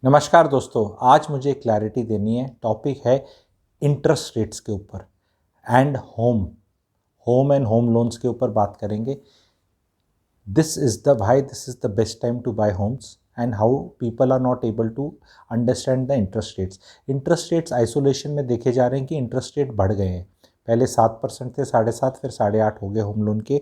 नमस्कार दोस्तों, आज मुझे क्लैरिटी देनी है। टॉपिक है इंटरेस्ट रेट्स के ऊपर and home and home loans के ऊपर बात करेंगे। This is the best time to buy homes and how people are not able to understand the interest rates. Interest rates isolation में देखे जा रहे हैं कि इंटरेस्ट रेट बढ़ गए हैं। पहले 7% थे, 7.5, फिर 8.5 हो गए होम लोन के।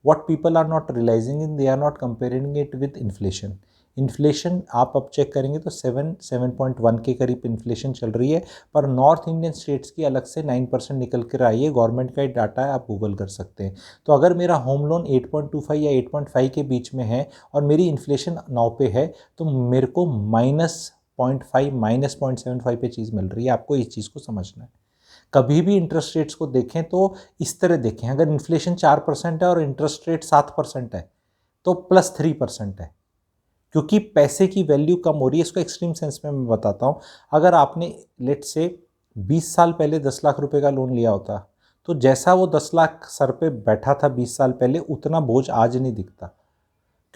What people are not realising in, they are not comparing it with inflation. Inflation आप अब चेक करेंगे तो 7.1 के करीब इन्फ्लेशन चल रही है, पर नॉर्थ इंडियन स्टेट्स की अलग से 9% निकल कर आई है। गवर्नमेंट का ही डाटा है, आप गूगल कर सकते हैं। तो अगर मेरा होम लोन 8.25 या 8.5 के बीच में है और मेरी इन्फ्लेशन 9 पे है, तो मेरे को -0.5 -0.75 पे चीज़ मिल रही है। आपको इस चीज़ को समझना है। कभी भी इंटरेस्ट रेट्स को देखें तो इस तरह देखें, अगर इन्फ्लेशन 4% है और इंटरेस्ट रेट 7% है तो +3% है, क्योंकि पैसे की वैल्यू कम हो रही है। इसको एक्सट्रीम सेंस में मैं बताता हूँ। अगर आपने लेट से 20 साल पहले 10 लाख रुपए का लोन लिया होता, तो जैसा वो 10 लाख सर पे बैठा था 20 साल पहले, उतना बोझ आज नहीं दिखता,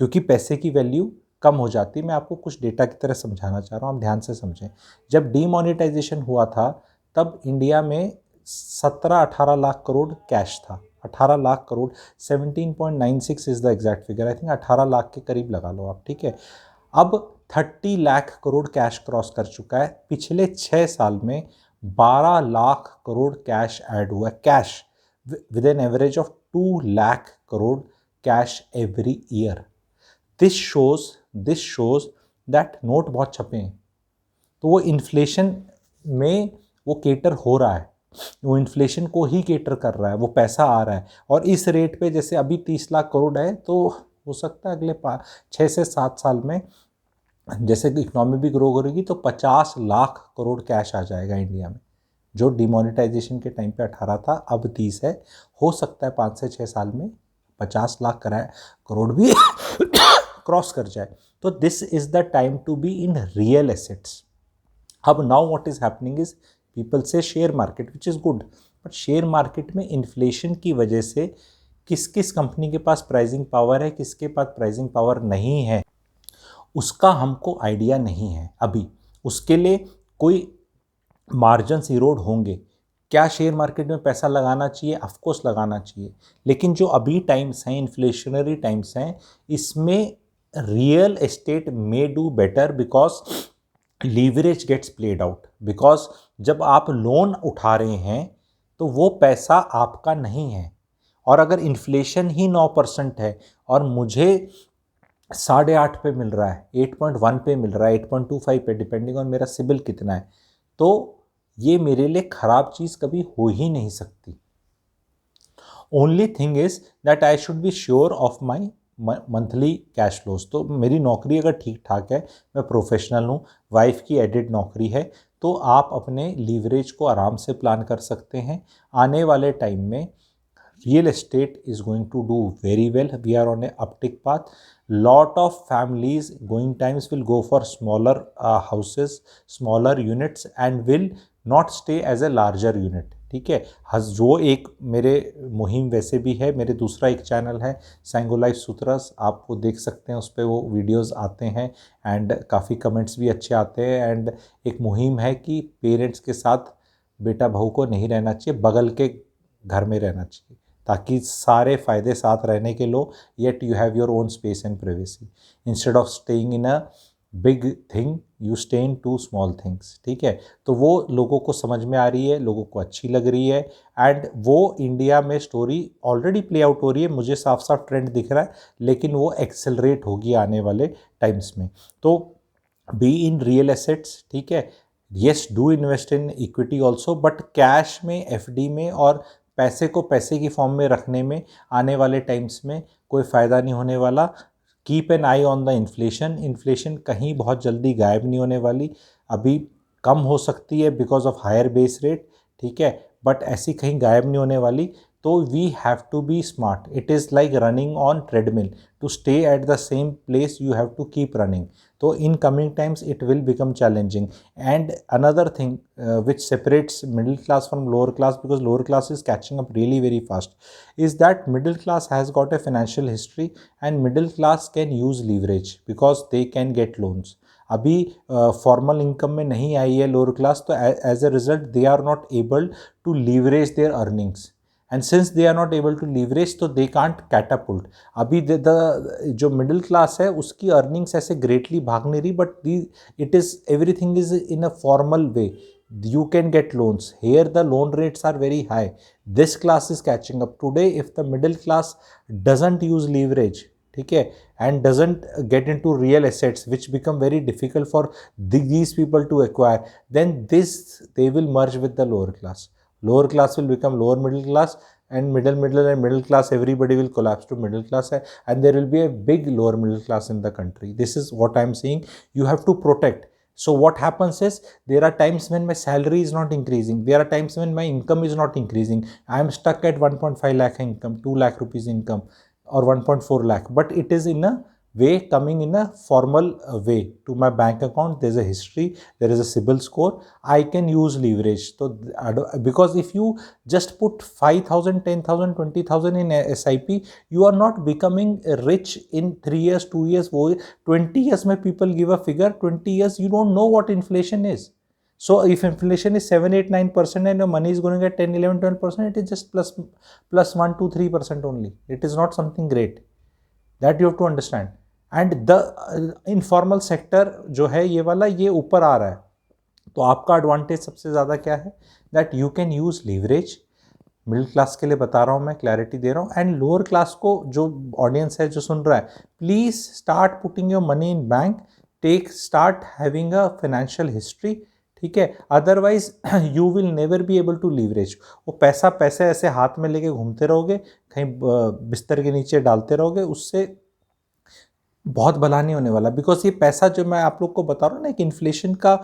क्योंकि पैसे की वैल्यू कम हो जाती है। मैं आपको कुछ डेटा की तरह समझाना चाह रहा हूँ, आप ध्यान से समझें। जब डीमोनेटाइजेशन हुआ था तब इंडिया में 17-18 लाख करोड़ कैश था। 18 lakh crore, 17.96 is the exact figure. I think 18 lakh के करीब लगा लो आप, ठीक है। अब 30 लाख करोड़ कैश क्रॉस कर चुका है। पिछले 6 साल में 12 लाख करोड़ कैश ऐड हुआ है, cash with an average of 2 lakh crore cash every year. This shows that note बहुत छपे हैं, तो वो इन्फ्लेशन में वो केटर हो रहा है, वो इन्फ्लेशन को ही केटर कर रहा है, वो पैसा आ रहा है। और इस रेट पे जैसे अभी 30 लाख करोड़ है, तो हो सकता है अगले 6 से 7 साल में जैसे कि इकोनॉमी भी ग्रो करेगी तो 50 लाख करोड़ कैश आ जाएगा इंडिया में। जो डिमोनेटाइजेशन के टाइम पे 18 था, अब 30 है। हो सकता है 5 से 6 साल में 50 लाख करोड़ भी क्रॉस कर जाए। तो this is the time to be in real assets. अब now what is happening is, people से share market which is good, but share market में इन्फ्लेशन की वजह से किस किस कंपनी के पास प्राइसिंग पावर है, किसके पास प्राइसिंग पावर नहीं है, उसका हमको आइडिया नहीं है अभी। उसके लिए कोई मार्जिन्स इरोड होंगे। क्या शेयर मार्केट में पैसा लगाना चाहिए? ऑफकोर्स लगाना चाहिए, लेकिन जो अभी टाइम्स हैं, इन्फ्लेशनरी टाइम्स हैं, इसमें real estate may do better because leverage gets played out. Because जब आप लोन उठा रहे हैं तो वो पैसा आपका नहीं है, और अगर इन्फ्लेशन ही 9% है और मुझे 8.5 पे मिल रहा है, 8.1 पे मिल रहा है, 8.25 पे, डिपेंडिंग ऑन मेरा सिबिल कितना है, तो ये मेरे लिए ख़राब चीज़ कभी हो ही नहीं सकती। Only thing is that I should be sure of my monthly cash flows. तो मेरी नौकरी अगर ठीक ठाक है, मैं प्रोफेशनल हूँ, वाइफ की एडिड नौकरी है, तो आप अपने लीवरेज को आराम से प्लान कर सकते हैं। आने वाले टाइम में real estate is going to do very well. We are on a uptick path. Lot of families going times will go for smaller houses, smaller units, and will not stay as a larger unit. ठीक है। जो एक मेरे मुहिम वैसे भी है, मेरे दूसरा एक चैनल है सैंगो लाइफ सूत्रस, आप वो देख सकते हैं, उस पर वो वीडियोस आते हैं एंड काफ़ी कमेंट्स भी अच्छे आते हैं। एंड एक मुहिम है कि पेरेंट्स के साथ बेटा बहू को नहीं रहना चाहिए, बगल के घर में रहना चाहिए, ताकि सारे फ़ायदे साथ रहने के लो, yet you have your own space and privacy. Instead of staying in a big thing, you stay in 2 small things. ठीक है। तो वो लोगों को समझ में आ रही है, लोगों को अच्छी लग रही है, एंड वो इंडिया में स्टोरी ऑलरेडी प्ले आउट हो रही है। मुझे साफ साफ ट्रेंड दिख रहा है, लेकिन वो एक्सेलरेट होगी आने वाले टाइम्स में। तो बी इन रियल एसेट्स, ठीक है। Yes, do invest in equity also, but cash में, एफडी में और पैसे को पैसे की फॉर्म में रखने में आने वाले टाइम्स में कोई फ़ायदा नहीं होने वाला। Keep an I on the inflation. Inflation कहीं बहुत जल्दी गायब नहीं होने वाली, अभी कम हो सकती है because of higher base rate, ठीक है, बट ऐसी कहीं गायब नहीं होने वाली। तो we have to be smart. It is like running on treadmill, to stay at the same place you have to keep running. तो in coming times it will become challenging. And another thing which separates middle class from lower class, because lower class is catching up really very fast, is that middle class has got a financial history and middle class can use leverage because they can get loans. अभी formal income में नहीं आई है lower class, तो as a result they are not able to leverage their earnings, and since they are not able to leverage तो they can't catapult. अभी जो middle class है उसकी अर्निंग्स ऐसे ग्रेटली भाग नहीं रही, but the it is everything is in a formal way, you can get loans here, the loan rates are very high. This class is catching up today. If the middle class doesn't use leverage, ठीक है, and doesn't get into real assets which become very difficult for these people to acquire, then they will merge with the lower class. Lower class will become lower middle class, and middle class, everybody will collapse to middle class, and there will be a big lower middle class in the country. This is what I am saying. You have to protect. So what happens is, there are times when my salary is not increasing, there are times when my income is not increasing, I am stuck at 1.5 lakh income, 2 lakh rupees income, or 1.4 lakh, but it is in a way coming in a formal way to my bank account. There's a history, there is a CIBIL score, I can use leverage. So because if you just put 5,000, 10,000, 20,000 in SIP, you are not becoming rich in 3 years, 2 years, 20 years. May people give a figure, 20 years, you don't know what inflation is. So if inflation is 7, 8, 9% and your money is going to get 10, 11, 12%, it is just plus 1, 2, 3% only. It is not something great. That you have to understand. And the informal sector जो है ये वाला, ये ऊपर आ रहा है, तो आपका एडवांटेज सबसे ज़्यादा क्या है, that you can use leverage. Middle class के लिए बता रहा हूँ मैं, क्लैरिटी दे रहा हूँ, एंड लोअर क्लास को, जो ऑडियंस है जो सुन रहा है, please start putting your money in bank, start having a financial history, ठीक है, otherwise you will never be able to leverage. वो पैसे ऐसे हाथ में लेके घूमते रहोगे, कहीं बिस्तर के नीचे डालते रहोगे, उससे बहुत भला नहीं होने वाला। बिकॉज ये पैसा जो मैं आप लोग को बता रहा हूँ ना, एक इन्फ्लेशन का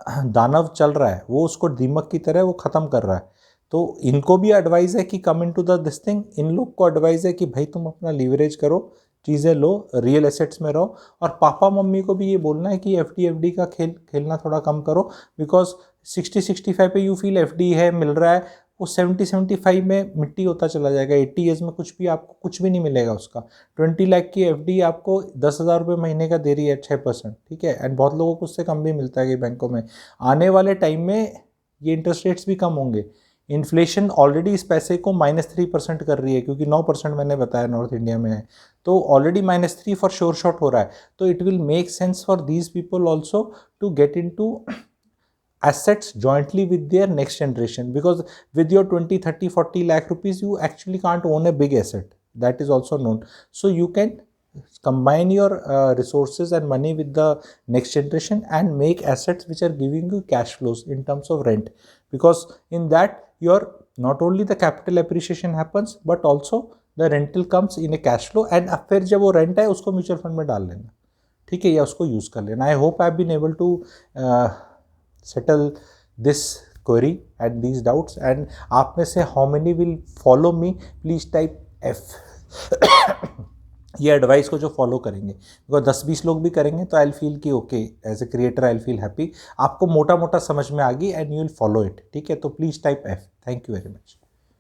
दानव चल रहा है, वो उसको दीमक की तरह वो ख़त्म कर रहा है। तो इनको भी एडवाइस है कि कम इन टू द दिस थिंग, इन लोग को एडवाइस है कि भाई तुम अपना लीवरेज करो, चीज़ें लो, रियल एसेट्स में रहो, और पापा मम्मी को भी ये बोलना है कि एफडी का खेलना थोड़ा कम करो। बिकॉज 60-65 पे यू फील एफडी है, मिल रहा है, वो 70-75 में मिट्टी होता चला जाएगा। 80 ईयर्स में कुछ भी आपको कुछ भी नहीं मिलेगा उसका। 20 लाख की एफडी आपको 10,000 रुपये महीने का दे रही है 6%, ठीक है, एंड बहुत लोगों को उससे कम भी मिलता है कि बैंकों में। आने वाले टाइम में ये इंटरेस्ट रेट्स भी कम होंगे। इन्फ्लेशन ऑलरेडी इस पैसे को -3% कर रही है, क्योंकि 9% मैंने बताया नॉर्थ इंडिया में है, तो ऑलरेडी -3 फॉर श्योर शॉट हो रहा है। तो it will make sense for these people also to get in to assets jointly with their next generation, because with your 20, 30, 40 lakh rupees you actually can't own a big asset. That is also known. So you can combine your resources and money with the next generation and make assets which are giving you cash flows in terms of rent, because in that your not only the capital appreciation happens but also the rental comes in a cash flow, and फिर जब वो rent है उसको mutual fund में डाल लेना, ठीक है, या उसको यूज़ कर लेना। I hope I have been able to settle this query and these doubts, and आप में से how many will follow me, please type F ये एडवाइस को जो फॉलो करेंगे, बिकॉज 10-20 लोग भी करेंगे तो आई फील कि okay, as a creator I feel happy. आपको मोटा मोटा समझ में आ गई and you will follow it, ठीक है, तो please type F। Thank you very much.